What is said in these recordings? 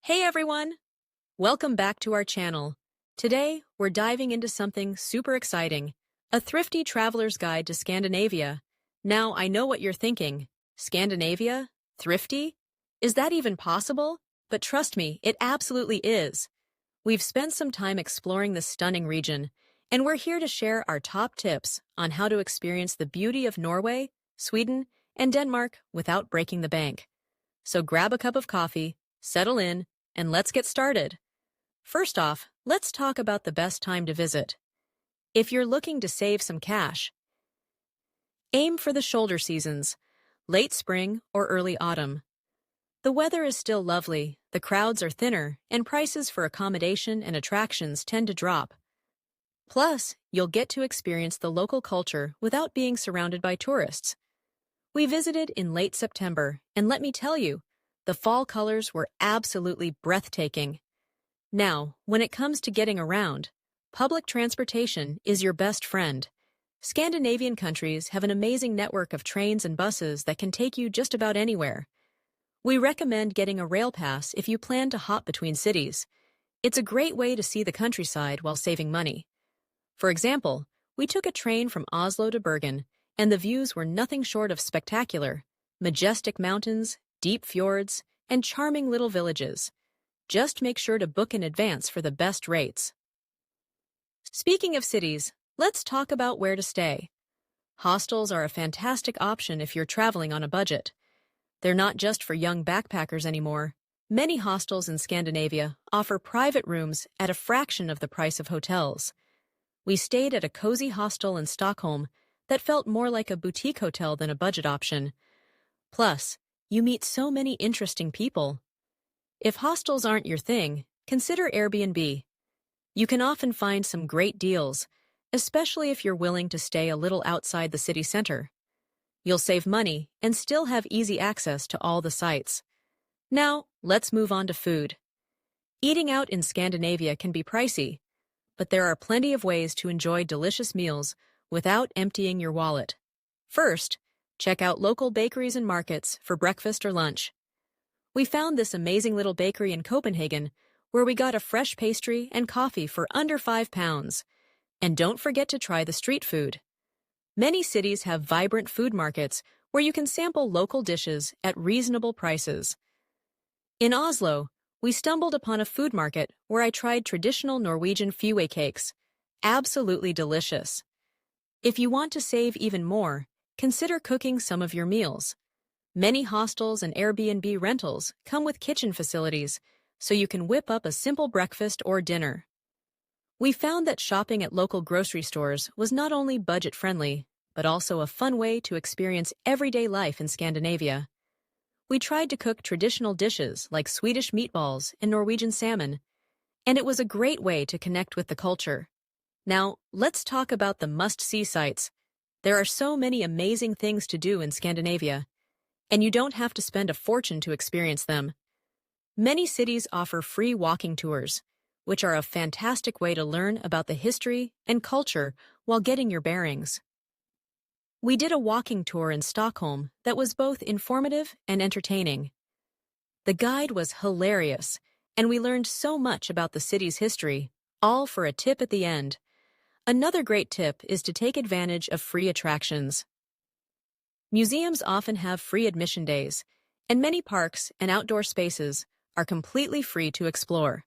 Hey everyone! Welcome back to our channel. Today, we're diving into something super exciting, a thrifty traveler's guide to Scandinavia. Now, I know what you're thinking. Scandinavia? Thrifty? Is that even possible? But trust me, it absolutely is. We've spent some time exploring this stunning region, and we're here to share our top tips on how to experience the beauty of Norway, Sweden, and Denmark without breaking the bank. So grab a cup of coffee, settle in, and let's get started. First off, let's talk about the best time to visit. If you're looking to save some cash, aim for the shoulder seasons, late spring or early autumn. The weather is still lovely, the crowds are thinner, and prices for accommodation and attractions tend to drop. Plus, you'll get to experience the local culture without being surrounded by tourists. We visited in late September, and let me tell you, the fall colors were absolutely breathtaking. Now, when it comes to getting around, public transportation is your best friend. Scandinavian countries have an amazing network of trains and buses that can take you just about anywhere. We recommend getting a rail pass if you plan to hop between cities. It's a great way to see the countryside while saving money. For example, we took a train from Oslo to Bergen, and the views were nothing short of spectacular. Majestic mountains, deep fjords, and charming little villages. Just make sure to book in advance for the best rates. Speaking of cities, let's talk about where to stay. Hostels are a fantastic option if you're traveling on a budget. They're not just for young backpackers anymore. Many hostels in Scandinavia offer private rooms at a fraction of the price of hotels. We stayed at a cozy hostel in Stockholm that felt more like a boutique hotel than a budget option. Plus, you meet so many interesting people. If hostels aren't your thing, consider Airbnb. You can often find some great deals, especially if you're willing to stay a little outside the city center. You'll save money and still have easy access to all the sites. Now, let's move on to food. Eating out in Scandinavia can be pricey, but there are plenty of ways to enjoy delicious meals without emptying your wallet. First, check out local bakeries and markets for breakfast or lunch. We found this amazing little bakery in Copenhagen where we got a fresh pastry and coffee for under £5. And don't forget to try the street food. Many cities have vibrant food markets where you can sample local dishes at reasonable prices. In Oslo, we stumbled upon a food market where I tried traditional Norwegian fuet cakes. Absolutely delicious. If you want to save even more, consider cooking some of your meals. Many hostels and Airbnb rentals come with kitchen facilities, so you can whip up a simple breakfast or dinner. We found that shopping at local grocery stores was not only budget-friendly, but also a fun way to experience everyday life in Scandinavia. We tried to cook traditional dishes like Swedish meatballs and Norwegian salmon, and it was a great way to connect with the culture. Now, let's talk about the must-see sites. There are so many amazing things to do in Scandinavia, and you don't have to spend a fortune to experience them. Many cities offer free walking tours, which are a fantastic way to learn about the history and culture while getting your bearings. We did a walking tour in Stockholm that was both informative and entertaining. The guide was hilarious, and we learned so much about the city's history, all for a tip at the end. Another great tip is to take advantage of free attractions. Museums often have free admission days, and many parks and outdoor spaces are completely free to explore.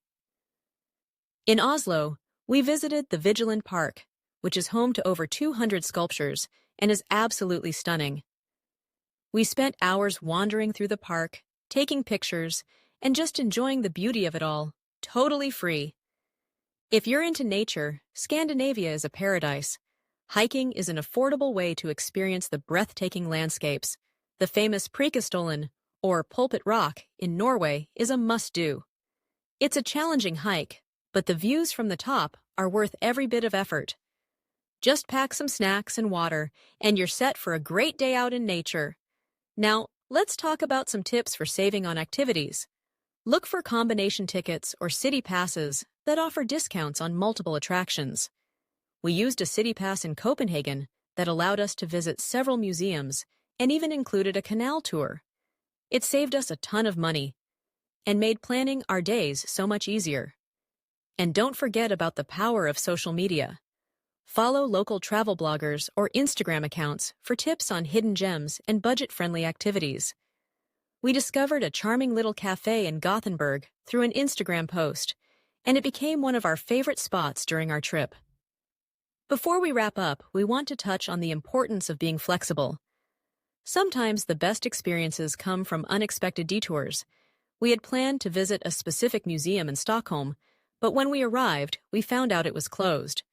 In Oslo, we visited the Vigeland Park, which is home to over 200 sculptures and is absolutely stunning. We spent hours wandering through the park, taking pictures, and just enjoying the beauty of it all, totally free. If you're into nature, Scandinavia is a paradise. Hiking is an affordable way to experience the breathtaking landscapes. The famous Preikestolen, or Pulpit Rock, in Norway is a must-do. It's a challenging hike, but the views from the top are worth every bit of effort. Just pack some snacks and water, and you're set for a great day out in nature. Now, let's talk about some tips for saving on activities. Look for combination tickets or city passes that offer discounts on multiple attractions. We used a city pass in Copenhagen that allowed us to visit several museums and even included a canal tour. It saved us a ton of money. and made planning our days so much easier. And don't forget about the power of social media. Follow local travel bloggers or Instagram accounts for tips on hidden gems and budget-friendly activities. We discovered a charming little cafe in Gothenburg through an Instagram post, and it became one of our favorite spots during our trip. Before we wrap up, we want to touch on the importance of being flexible. Sometimes the best experiences come from unexpected detours. We had planned to visit a specific museum in Stockholm, but when we arrived, we found out it was closed.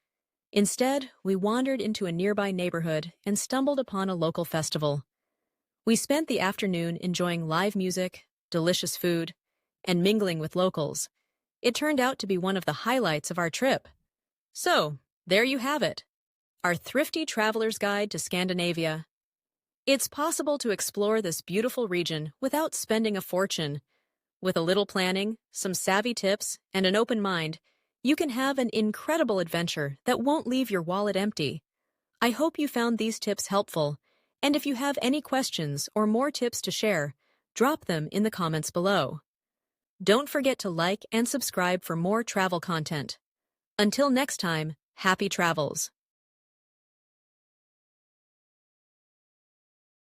Instead, we wandered into a nearby neighborhood and stumbled upon a local festival. We spent the afternoon enjoying live music, delicious food, and mingling with locals. It turned out to be one of the highlights of our trip. So, there you have it, our thrifty traveler's guide to Scandinavia. It's possible to explore this beautiful region without spending a fortune. With a little planning, some savvy tips, and an open mind, you can have an incredible adventure that won't leave your wallet empty. I hope you found these tips helpful, and if you have any questions or more tips to share, drop them in the comments below. Don't forget to like and subscribe for more travel content. Until next time, happy travels!